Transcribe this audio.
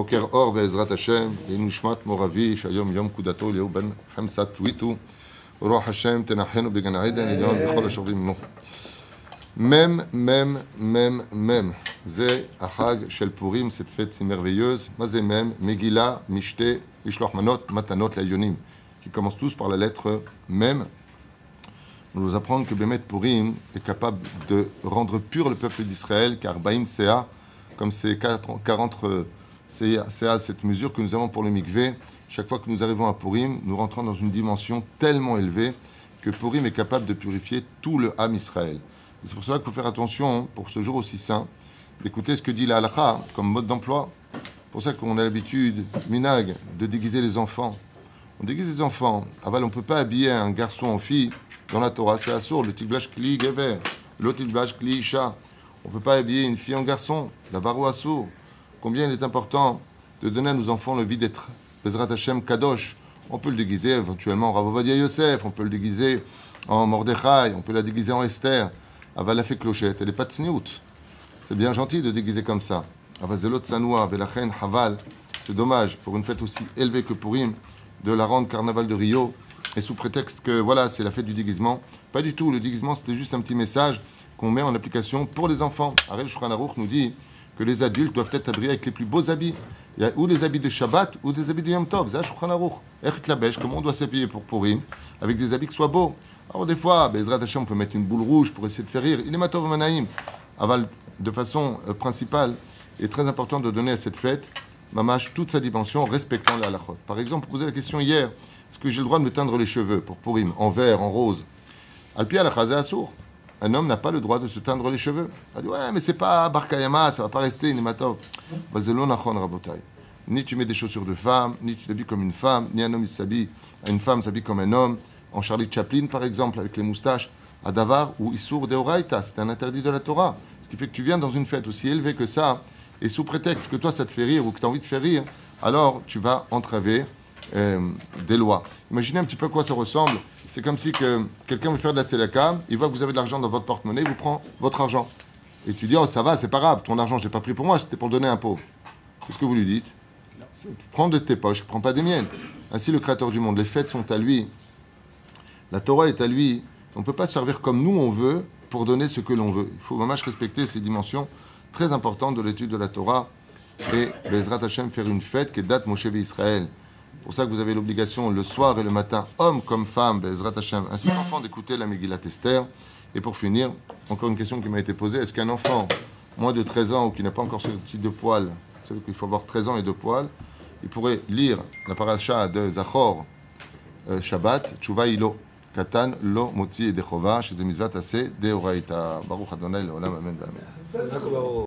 בוקר אור בעזרת השם, לנשמת מורבי שהיום יום פקודתו אליהו בן חמסת טוויטו ורוח השם תנחנו בגן העדן עליון בכל השורבים עמו. מם זה החג של פורים, cette fête si merveilleuse. מה זה מם? מגילה, משתה, לשלוח מנות, מתנות לעליונים, qui commencent tous par la lettre mem. On nous apprend que Bémet Purim est capable de rendre pur le peuple d'Israël, car Baïm Sea, comme c'est 40 CA, cette mesure que nous avons pour le mikvé, chaque fois que nous arrivons à Purim, nous rentrons dans une dimension tellement élevée que Purim est capable de purifier tout le Ham Israël. Et c'est pour cela qu'il faut faire attention, pour ce jour aussi saint, d'écouter ce que dit la halakha comme mode d'emploi. C'est pour ça qu'on a l'habitude, minag, de déguiser les enfants. On déguise les enfants. Aval, on ne peut pas habiller un garçon en fille dans la Torah, c'est assourd. Le tilblach kli gever, le tilblach kli isha. On ne peut pas habiller une fille en garçon. La varou assour. Combien il est important de donner à nos enfants le vie d'être Bezrat Hashem Kadosh. On peut le déguiser éventuellement en Rav Ovadia Yosef, on peut le déguiser en Mordechai, on peut la déguiser en Esther. Aval a fait clochette, elle n'est pas de sniout. C'est bien gentil de déguiser comme ça. Aval zelot sanoua, velachen haval. C'est dommage pour une fête aussi élevée que Purim de la rendre carnaval de Rio et sous prétexte que voilà, c'est la fête du déguisement. Pas du tout, le déguisement c'était juste un petit message qu'on met en application pour les enfants. Arel Shulchan Aruch nous dit que les adultes doivent être habillés avec les plus beaux habits. Il y a ou les habits de Shabbat ou des habits de Yom Tov. C'est Shulchan Aruch. Comment on doit s'habiller pour Purim avec des habits qui soient beaux. Alors des fois, Bezrat Hashem, on peut mettre une boule rouge pour essayer de faire rire. Il est matov manaïm. Aval, de façon principale, il est très important de donner à cette fête, mamash, toute sa dimension, respectant la halachot. Par exemple, posez la question hier, est-ce que j'ai le droit de me teindre les cheveux pour Purim, en vert, en rose? Alpi halakha, c'est assour. Un homme n'a pas le droit de se teindre les cheveux. Il dit, ouais, mais c'est pas Barkayama, ça va pas rester, Nimatov. Ni tu mets des chaussures de femme, ni tu t'habilles comme une femme, ni un homme s'habille, une femme s'habille comme un homme. En Charlie Chaplin, par exemple, avec les moustaches, à Davar ou Issour de Oraïta, c'est un interdit de la Torah. Ce qui fait que tu viens dans une fête aussi élevée que ça, et sous prétexte que toi ça te fait rire ou que tu as envie de faire rire, alors tu vas entraver des lois. Imaginez un petit peu à quoi ça ressemble. C'est comme si que quelqu'un veut faire de la tzedaka, il voit que vous avez de l'argent dans votre porte-monnaie, il vous prend votre argent. Et tu dis, oh ça va, c'est pas grave, ton argent, je l'ai pas pris pour moi, c'était pour le donner à un pauvre. Qu'est-ce que vous lui dites? Prends de tes poches, prends pas des miennes. Ainsi le Créateur du monde, les fêtes sont à lui, la Torah est à lui, on ne peut pas servir comme nous on veut pour donner ce que l'on veut. Il faut vraiment respecter ces dimensions très importantes de l'étude de la Torah et Bezrat Hashem faire une fête qui est date Moshe Israël. C'est pour ça que vous avez l'obligation le soir et le matin, hommes comme femmes, Bezrat Hashem, ainsi qu'enfants, d'écouter la Megillat Esther. Et pour finir, encore une question qui m'a été posée, est-ce qu'un enfant moins de 13 ans ou qui n'a pas encore sorti de poils, vous savez qu'il faut avoir 13 ans et 2 poils, il pourrait lire la paracha de Zachor Shabbat, Tshuva Ilo, Katan Lo Motzi et Dechova, chez Zemizvat Ase, Deoraita, Baruch Adonai, Leolam, Amen, Amen.